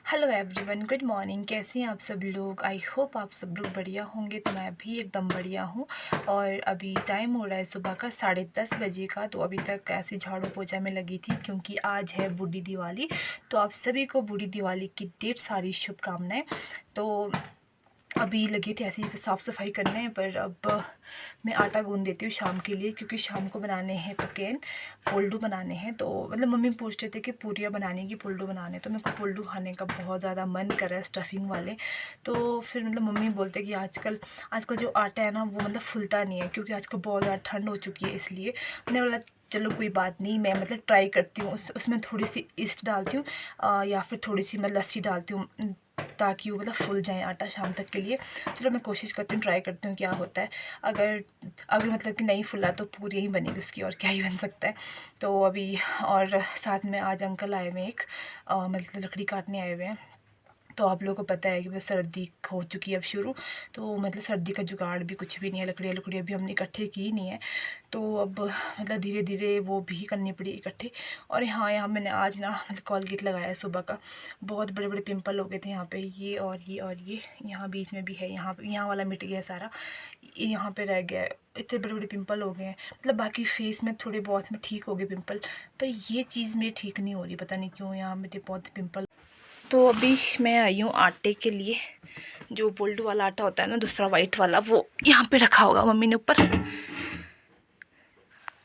Hello everyone, good morning. कैसे हैं आप सब लोग? आई होप आप सब लोग बढ़िया होंगे। तो मैं भी एकदम बढ़िया हूँ। और अभी टाइम हो रहा है सुबह का 10:30 बजे का। तो अभी तक ऐसे झाड़ू पोछा में लगी थी क्योंकि आज है बूढ़ी दिवाली। तो आप सभी को बूढ़ी दिवाली की ढेर सारी शुभकामनाएं। तो अभी लगे थे ऐसे ही साफ़ सफाई करने, पर अब मैं आटा गूंद देती हूँ शाम के लिए, क्योंकि शाम को बनाने हैं पकेन, पोल्डू बनाने हैं। तो मतलब मम्मी पूछ रहे थे कि पूरियाँ बनाने की पोल्डू बनाने, तो मेरे को पोल्डू खाने का बहुत ज़्यादा मन कर रहा है, स्टफिंग वाले। तो फिर मतलब मम्मी बोलते कि आजकल आजकल जो आटा है ना वो मतलब फूलता नहीं है, क्योंकि आजकल बहुत ज़्यादा ठंड हो चुकी है। इसलिए मैंने बोला चलो कोई बात नहीं, मैं मतलब ट्राई करती हूँ। उसमें थोड़ी सी ईस्ट डालती हूँ, या फिर थोड़ी सी मैं लस्सी डालती हूँ, ताकि वो मतलब फूल जाए आटा शाम तक के लिए। चलो मैं कोशिश करती हूँ, ट्राई करती हूँ क्या होता है। अगर अगर मतलब कि नहीं फूला तो पूरी ही बनेगी उसकी, और क्या ही बन सकता है। तो अभी और साथ में आज अंकल आए हुए हैं, एक मतलब लकड़ी काटने आए हुए हैं। तो आप लोगों को पता है कि बस सर्दी हो चुकी है अब शुरू। तो मतलब सर्दी का जुगाड़ भी कुछ भी नहीं है, लकड़ियाँ भी हमने इकट्ठे की नहीं है। तो अब मतलब धीरे धीरे वो भी करनी पड़ी इकट्ठे। और यहाँ मैंने आज ना मतलब कोलगेट लगाया है सुबह का। बहुत बड़े बड़े पिंपल हो गए थे यहाँ पे, ये और ये और ये, यहाँ बीच में भी है, यहाँ वाला मिट गया सारा, यहाँ पे रह गया है। इतने बड़े बड़े पिंपल हो गए हैं। मतलब बाकी फेस में थोड़े बहुत में ठीक हो गए पिंपल, पर ये चीज़ मेरी ठीक नहीं हो रही, पता नहीं क्यों यहाँ मेरे बहुत पिंपल। तो अभी मैं आई हूँ आटे के लिए। जो बोल्ड वाला आटा होता है ना, दूसरा वाइट वाला, वो यहाँ पे रखा होगा मम्मी ने ऊपर।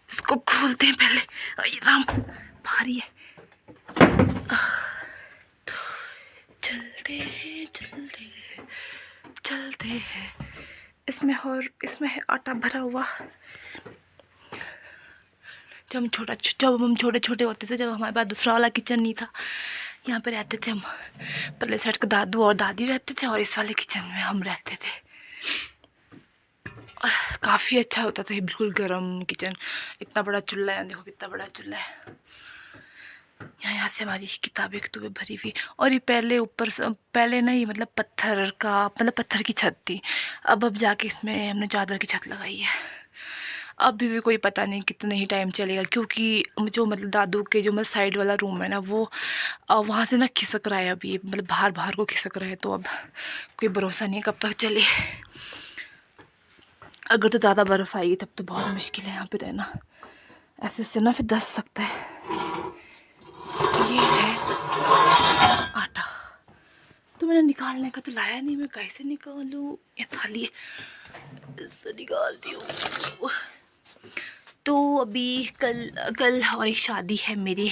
इसको खोलते हैं पहले। अरे राम, भारी है। तो चलते हैं चलते हैं चलते हैं। इसमें है आटा भरा हुआ। जब हम छोटे छोटे होते थे, जब हमारे पास दूसरा वाला किचन नहीं था, यहाँ पे रहते थे हम। पहले साइड को दादू और दादी रहते थे, और इस वाले किचन में हम रहते थे। काफ़ी अच्छा होता था ये, बिल्कुल गर्म किचन। इतना बड़ा चूल्हा है, देखो कितना बड़ा चूल्हा है। यहाँ से हमारी किताबें भरी हुई। और ये पहले ऊपर से पहले ना, ये मतलब पत्थर की छत थी। अब जाके इसमें हमने चादर की छत लगाई है। अभी भी कोई पता नहीं कितने ही टाइम चलेगा, क्योंकि जो मतलब दादू के जो मतलब साइड वाला रूम है ना, वो वहाँ से ना खिसक रहा है अभी, मतलब बाहर बाहर को खिसक रहा है। तो अब कोई भरोसा नहीं है कब तक चले। अगर तो ज़्यादा बर्फ़ आएगी तब तो बहुत मुश्किल है यहाँ पे रहना। ऐसे ना फिर धंस सकता है। ये है आटा। तो मैंने निकालने का तो लाया नहीं, मैं कैसे निकालूँ? ये थाली इससे निकालती हूँ। तो अभी कल कल और एक शादी है मेरी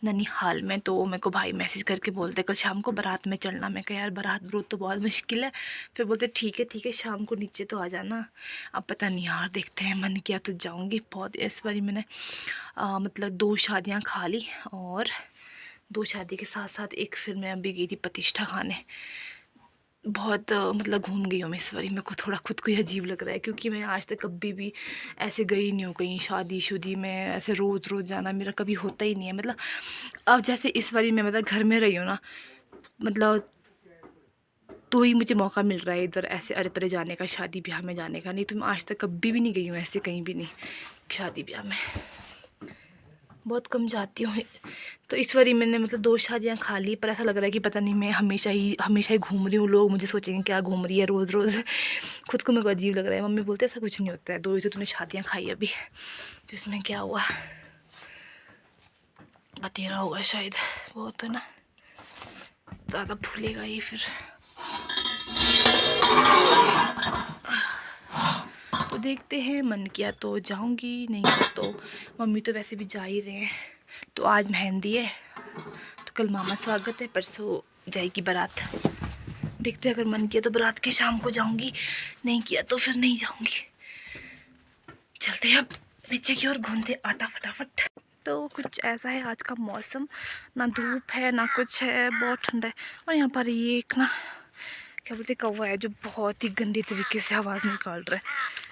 ननिहाल में। तो मेरे को भाई मैसेज करके बोलते कल शाम को बारात में चलना। मैं कहा यार बारात ब्रूत तो बहुत मुश्किल है। फिर बोलते ठीक है शाम को नीचे तो आ जाना। अब पता नहीं यार, देखते हैं, मन किया तो जाऊंगी। बहुत इस बारी मैंने मतलब 2 शादियां खा ली, और 2 शादी के साथ साथ एक फिर मैं अभी गई थी प्रतिष्ठा खाने। बहुत मतलब घूम गई हूँ मैं इस बारी। मेरे को थोड़ा खुद को ही अजीब लग रहा है, क्योंकि मैं आज तक कभी भी ऐसे गई नहीं हूँ कहीं शादी शुदी में। ऐसे रोज़ रोज़ जाना मेरा कभी होता ही नहीं है। मतलब अब जैसे इस बारी मैं मतलब घर में रही हूँ ना, मतलब तो ही मुझे मौका मिल रहा है इधर ऐसे अरे परे जाने का, शादी ब्याह में जाने का। नहीं तो मैं आज तक कभी भी नहीं गई हूँ ऐसे कहीं भी नहीं शादी ब्याह में, बहुत कम जाती हूँ। तो इस बारी मैंने मतलब 2 शादियाँ खा ली, पर ऐसा लग रहा है कि पता नहीं मैं हमेशा ही घूम रही हूँ। लोग मुझे सोचेंगे क्या घूम रही है रोज़ रोज़। खुद को मेरे को अजीब लग रहा है। मम्मी बोलते ऐसा कुछ नहीं होता है, 2 ही तो तूने शादियाँ खाई अभी, तो इसमें क्या हुआ? बतेरा होगा शायद, वो तो ना ज़्यादा फूलेगा ही फिर। तो देखते हैं, मन किया तो जाऊंगी, नहीं किया तो मम्मी तो वैसे भी जा ही रहे हैं। तो आज मेहंदी है, तो कल मामा स्वागत है, परसों जाएगी बारात। देखते हैं, अगर मन किया तो बारात के शाम को जाऊंगी, नहीं किया तो फिर नहीं जाऊंगी। चलते हैं अब नीचे की ओर, घूमते आटा फटाफट। तो कुछ ऐसा है आज का मौसम, ना धूप है ना कुछ है, बहुत ठंडा है। और यहाँ पर ये एक ना क्या बोलते कौवा है, जो बहुत ही गंदी तरीके से आवाज़ निकाल रहा है।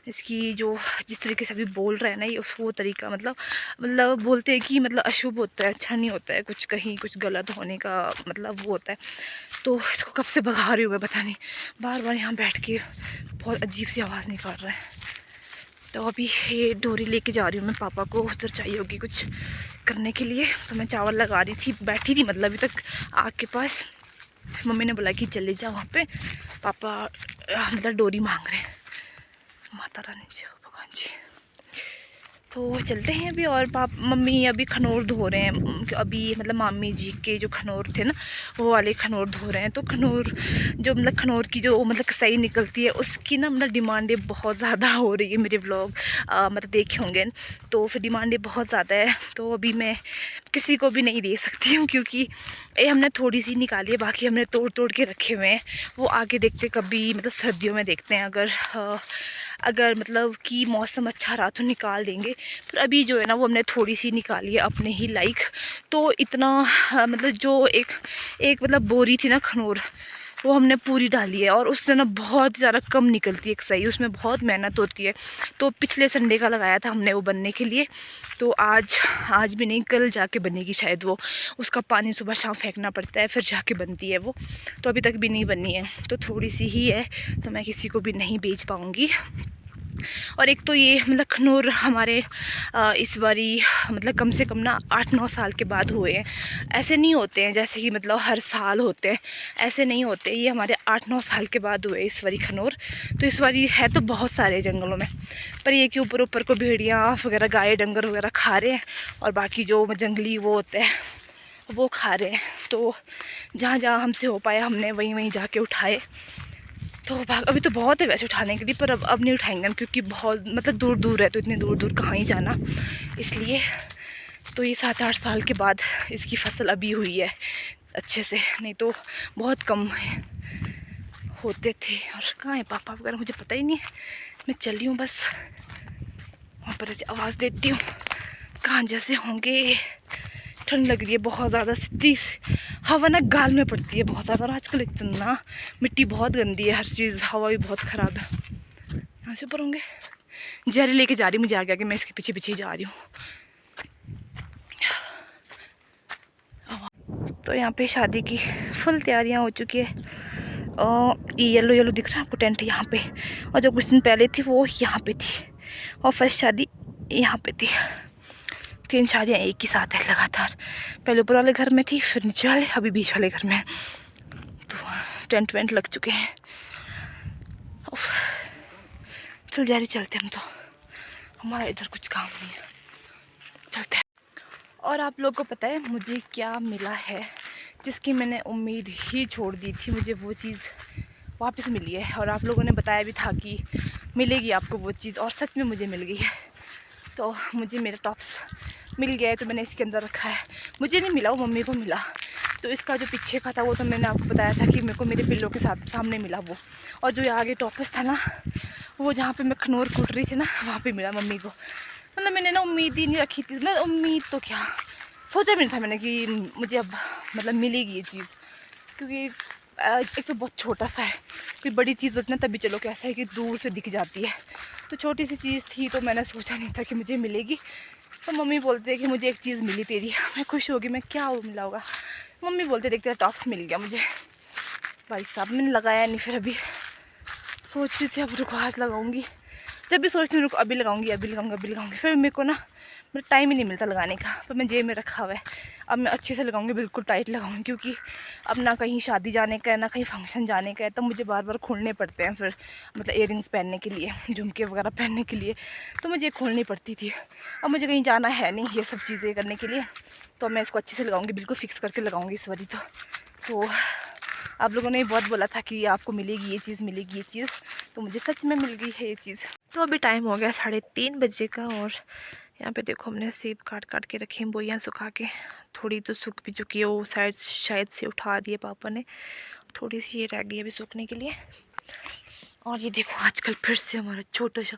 इसकी जो जिस तरीके से अभी बोल रहा है ना, ये वो तरीका मतलब बोलते हैं कि मतलब अशुभ होता है, अच्छा नहीं होता है, कुछ कहीं कुछ गलत होने का मतलब वो होता है। तो इसको कब से भगा रही हूँ मैं, पता नहीं, बार बार यहाँ बैठ के बहुत अजीब सी आवाज़ निकाल रहा है। तो अभी ये डोरी लेके जा रही हूँ मैं, पापा को उधर चाहिए होगी कुछ करने के लिए। तो मैं चावल लगा रही थी, बैठी थी मतलब अभी तक आग के पास। मम्मी ने बोला कि चले जाओ वहाँ पे, पापा मतलब डोरी मांग रहे हैं। माता रानी जी, भगवान जी। तो चलते हैं अभी। और मम्मी अभी खनौर धो रहे हैं। अभी मतलब मामी जी के जो खनौर थे ना, वो वाले खनौर धो रहे हैं। तो खनौर जो मतलब खनौर की जो मतलब कसाई निकलती है, उसकी ना मतलब डिमांडें बहुत ज़्यादा हो रही है। मेरे व्लॉग मतलब देखे होंगे, तो फिर डिमांडें बहुत ज़्यादा है। तो अभी मैं किसी को भी नहीं दे सकती हूँ, क्योंकि ये हमने थोड़ी सी निकाली है, बाकी हमने तोड़ तोड़ के रखे हुए हैं। वो आगे देखते कभी मतलब सर्दियों में देखते हैं, अगर मतलब कि मौसम अच्छा रहा तो निकाल देंगे। पर अभी जो है ना, वो हमने थोड़ी सी निकाली है अपने ही लाइक। तो इतना मतलब जो एक मतलब बोरी थी ना खनौर, वो हमने पूरी डाली है। और उससे ना बहुत ज़्यादा कम निकलती है सही, उसमें बहुत मेहनत होती है। तो पिछले संडे का लगाया था हमने वो बनने के लिए। तो आज भी नहीं, कल जाके बनेगी शायद वो। उसका पानी सुबह शाम फेंकना पड़ता है, फिर जाके बनती है वो। तो अभी तक भी नहीं बनी है, तो थोड़ी सी ही है, तो मैं किसी को भी नहीं बेच पाऊँगी। और एक तो ये मतलब खनौर हमारे इस बारी मतलब कम से कम ना 8-9 साल के बाद हुए हैं। ऐसे नहीं होते हैं जैसे कि मतलब हर साल होते हैं, ऐसे नहीं होते। ये हमारे 8-9 साल के बाद हुए इस बारी खनौर। तो इस बारी है तो बहुत सारे जंगलों में, पर ये कि ऊपर ऊपर को भेड़ियाँ वगैरह, गाय डंगर वगैरह खा रहे हैं, और बाकी जो जंगली वो होते हैं वो खा रहे हैं। तो जहाँ जहाँ हमसे हो पाया हमने वहीं वहीं जाके उठाए। तो अभी तो बहुत है वैसे उठाने के लिए, पर अब नहीं उठाएंगे हम, क्योंकि बहुत मतलब दूर दूर है, तो इतनी दूर दूर कहाँ ही जाना, इसलिए। तो ये 7-8 साल के बाद इसकी फसल अभी हुई है अच्छे से, नहीं तो बहुत कम होते थे। और कहाँ है पापा वगैरह मुझे पता ही नहीं है। मैं चल रही हूँ बस, वहाँ पर ऐसे आवाज़ देती हूँ, कहाँ जैसे होंगे। ठंड लग रही है बहुत ज़्यादा, सीधी हवा ना गाल में पड़ती है बहुत ज़्यादा। और आजकल इतना मिट्टी बहुत गंदी है, हर चीज़, हवा भी बहुत ख़राब है। यहाँ से ऊपर होंगे, जहरी लेके जा रही मुझे आगे आगे, मैं इसके पीछे पीछे ही जा रही हूँ। तो यहाँ पे शादी की फुल तैयारियाँ हो चुकी है। ये येलो येलो दिख रहा है आपको टेंट यहाँ पे, और जो कुछ दिन पहले थी वो यहाँ पे थी, और फर्स्ट शादी यहाँ पे थी। 3 शादियाँ एक ही साथ है लगातार। पहले ऊपर वाले घर में थी, फिर नीचे वाले, अभी बीच वाले घर में। तो टेंट वेंट लग चुके हैं। चल जा रही, चलते हम तो, हमारा इधर कुछ काम नहीं है, चलते हैं। और आप लोग को पता है मुझे क्या मिला है, जिसकी मैंने उम्मीद ही छोड़ दी थी, मुझे वो चीज़ वापस मिली है। और आप लोगों ने बताया भी था कि मिलेगी आपको वो चीज़, और सच में मुझे मिल गई है। तो मुझे मेरा टॉप्स मिल गया है, तो मैंने इसके अंदर रखा है। मुझे नहीं मिला, वो मम्मी को मिला। तो इसका जो पीछे का था वो तो मैंने आपको बताया था कि मेरे को मेरे पिल्लों के साथ सामने मिला वो। और जो आगे टॉप्स था ना, वो जहाँ पे मैं खनौर कूट रही थी ना, वहाँ पे मिला मम्मी को। मतलब मैंने ना उम्मीद ही नहीं रखी थी, मतलब उम्मीद तो क्या, सोचा भी नहीं था मैंने कि मुझे अब मतलब मिलेगी ये चीज़। क्योंकि एक तो बहुत छोटा सा है, कोई बड़ी चीज़ बचना तभी चलो, कैसा है कि दूर से दिख जाती है। तो छोटी सी चीज़ थी, तो मैंने सोचा नहीं था कि मुझे मिलेगी। तो मम्मी बोलते हैं कि मुझे एक चीज़ मिली तेरी। मैं खुश होगी, मैं क्या वो मिला होगा। मम्मी बोलते देख तेरा टॉप्स मिल गया मुझे। भाई साहब मैंने लगाया नहीं, फिर अभी सोच रही थी अब रुको आज लगाऊंगी। जब भी सोचती हूँ रुको अभी लगाऊंगी, अभी लगाऊंगी, अभी लगाऊंगी, फिर मेरे को ना मेरा टाइम ही नहीं मिलता लगाने का। तो मैं जेब में रखा हुआ है, अब मैं अच्छे से लगाऊंगी, बिल्कुल टाइट लगाऊंगी। क्योंकि अब ना कहीं शादी जाने का है, ना कहीं फंक्शन जाने का है, तब मुझे बार बार खोलने पड़ते हैं फिर, मतलब इयररिंग्स पहनने के लिए, झुमके वगैरह पहनने के लिए, तो मुझे खोलनी पड़ती थी। अब मुझे कहीं जाना है नहीं ये सब चीज़ें करने के लिए, तो मैं इसको अच्छे से लगाऊंगी, बिल्कुल फिक्स करके लगाऊंगी इस बारी। तो आप लोगों ने बहुत बोला था कि आपको मिलेगी ये चीज़, मिलेगी ये चीज़, तो मुझे सच में मिल गई है ये चीज़। तो अभी टाइम हो गया 3:30 बजे का, और यहाँ पे देखो हमने सेब काट काट के रखे हैं, बोइयाँ सुखा के। थोड़ी तो सूख भी चुकी है, वो साइड शायद से उठा दिए पापा ने, थोड़ी सी ये रह गई अभी सूखने के लिए। और ये देखो आजकल फिर से हमारा छोटा सा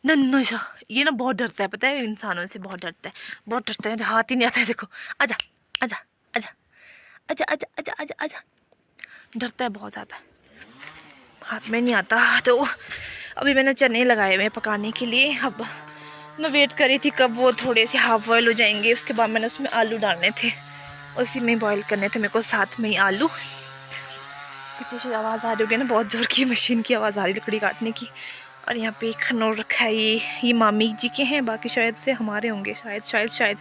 नन्ना सा, ये ना बहुत डरता है, पता है इंसानों से बहुत डरता है, बहुत डरता है, हाथ ही नहीं आता है। देखो आजा आजा आजा आजा आजा आजा आजा आजा, डरता है बहुत ज़्यादा, हाथ में नहीं आता। तो अभी मैंने चने लगाए हुए हैं पकाने के लिए। अब मैं वेट कर रही थी कब वो थोड़े से हाफ बॉयल हो जाएंगे, उसके बाद मैंने उसमें आलू डालने थे, उसी में बॉयल करने थे मेरे को, साथ में ही आलू। पीछे से आवाज़ आ रही होगी ना, बहुत ज़ोर की मशीन की आवाज़ आ रही लकड़ी काटने की। और यहाँ पे खनौर रखा है, ये मामी जी के हैं, बाकी शायद से हमारे होंगे, शायद।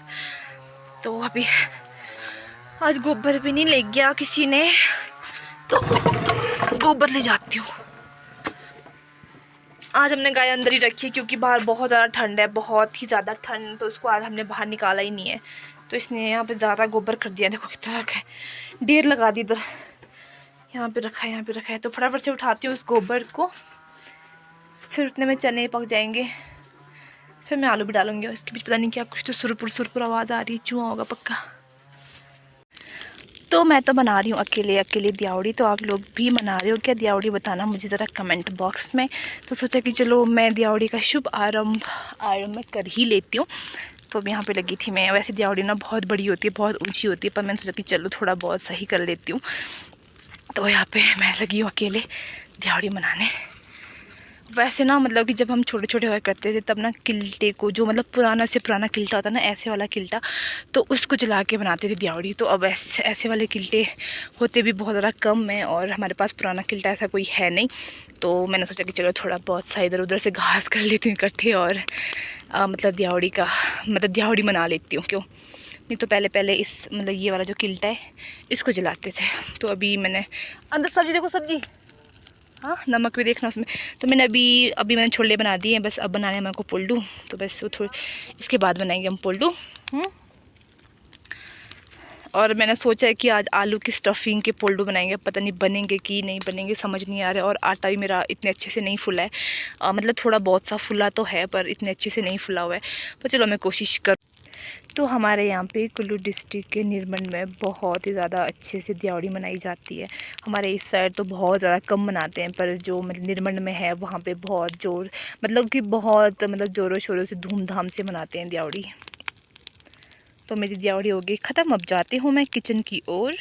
तो अभी आज गोबर भी नहीं ले गया किसी ने, तो गोबर ले जाती हूँ। आज हमने गाय अंदर ही रखी है क्योंकि बाहर बहुत ज़्यादा ठंड है, बहुत ही ज़्यादा ठंड, तो उसको आज हमने बाहर निकाला ही नहीं है। तो इसने यहाँ पे ज़्यादा गोबर कर दिया, देखो कितना रखा है, ढेर लगा दी इधर, यहाँ पे रखा है, यहाँ पे रखा है। तो फटाफट से उठाती हूँ उस गोबर को, फिर उतने में चने पक जाएंगे, फिर मैं आलू भी डालूंगी। और इसके बीच पता नहीं क्या कुछ तो सुरपुर सुरपुर आवाज़ आ रही है, चूहा होगा पक्का। तो मैं तो बना रही हूँ अकेले अकेले दियावड़ी, तो आप लोग भी बना रहे हो क्या दियावड़ी, बताना मुझे ज़रा कमेंट बॉक्स में। तो सोचा कि चलो मैं दियावड़ी का शुभ आरंभ मैं कर ही लेती हूँ। तो अब यहाँ पे लगी थी मैं। वैसे दियावड़ी ना बहुत बड़ी होती है, बहुत ऊंची होती है, पर मैंने सोचा कि चलो थोड़ा बहुत सही कर लेती हूँ। तो यहाँ पे मैं लगी हूँ अकेले दियावड़ी बनाने। वैसे ना मतलब कि जब हम छोटे छोटे हुआ करते थे तब ना किल्टे को, जो मतलब पुराना से पुराना किल्टा होता है ना, ऐसे वाला किल्टा, तो उसको जला के बनाते थे दियावड़ी। तो अब ऐसे वाले किल्टे होते भी बहुत ज़्यादा कम हैं, और हमारे पास पुराना किल्टा ऐसा कोई है नहीं। तो मैंने सोचा कि चलो थोड़ा बहुत सा इधर उधर से घास कर लेती हूँ इकट्ठे, और मतलब दियावड़ी बना लेती हूँ। क्यों नहीं, तो पहले इस मतलब ये वाला जो किल्टा है इसको जलाते थे। तो अभी मैंने अंदर सब्जी, देखो सब्जी, हाँ नमक भी देखना उसमें। तो मैंने अभी मैंने छोले बना दिए हैं, बस अब बनाने मेरे को पोल्डू। तो बस वो थोड़ी इसके बाद बनाएंगे हम पोल्डू। और मैंने सोचा है कि आज आलू की स्टफिंग के पोल्डू बनाएंगे, पता नहीं बनेंगे कि नहीं बनेंगे, समझ नहीं आ रहा है। और आटा भी मेरा इतने अच्छे से नहीं फुला है, मतलब थोड़ा बहुत सा फुला तो है पर इतने अच्छे से नहीं फुला हुआ है। पर चलो मैं कोशिश कर। तो हमारे यहाँ पे कुल्लू डिस्ट्रिक्ट के निर्मंड में बहुत ही ज़्यादा अच्छे से दियावड़ी मनाई जाती है। हमारे इस साइड तो बहुत ज़्यादा कम मनाते हैं, पर जो मतलब निर्मंड में है वहाँ पे बहुत बहुत ज़ोरों शोरों से धूमधाम से मनाते हैं दियावड़ी। तो मेरी दियावड़ी हो गई ख़त्म, अब जाती हूँ मैं किचन की ओर।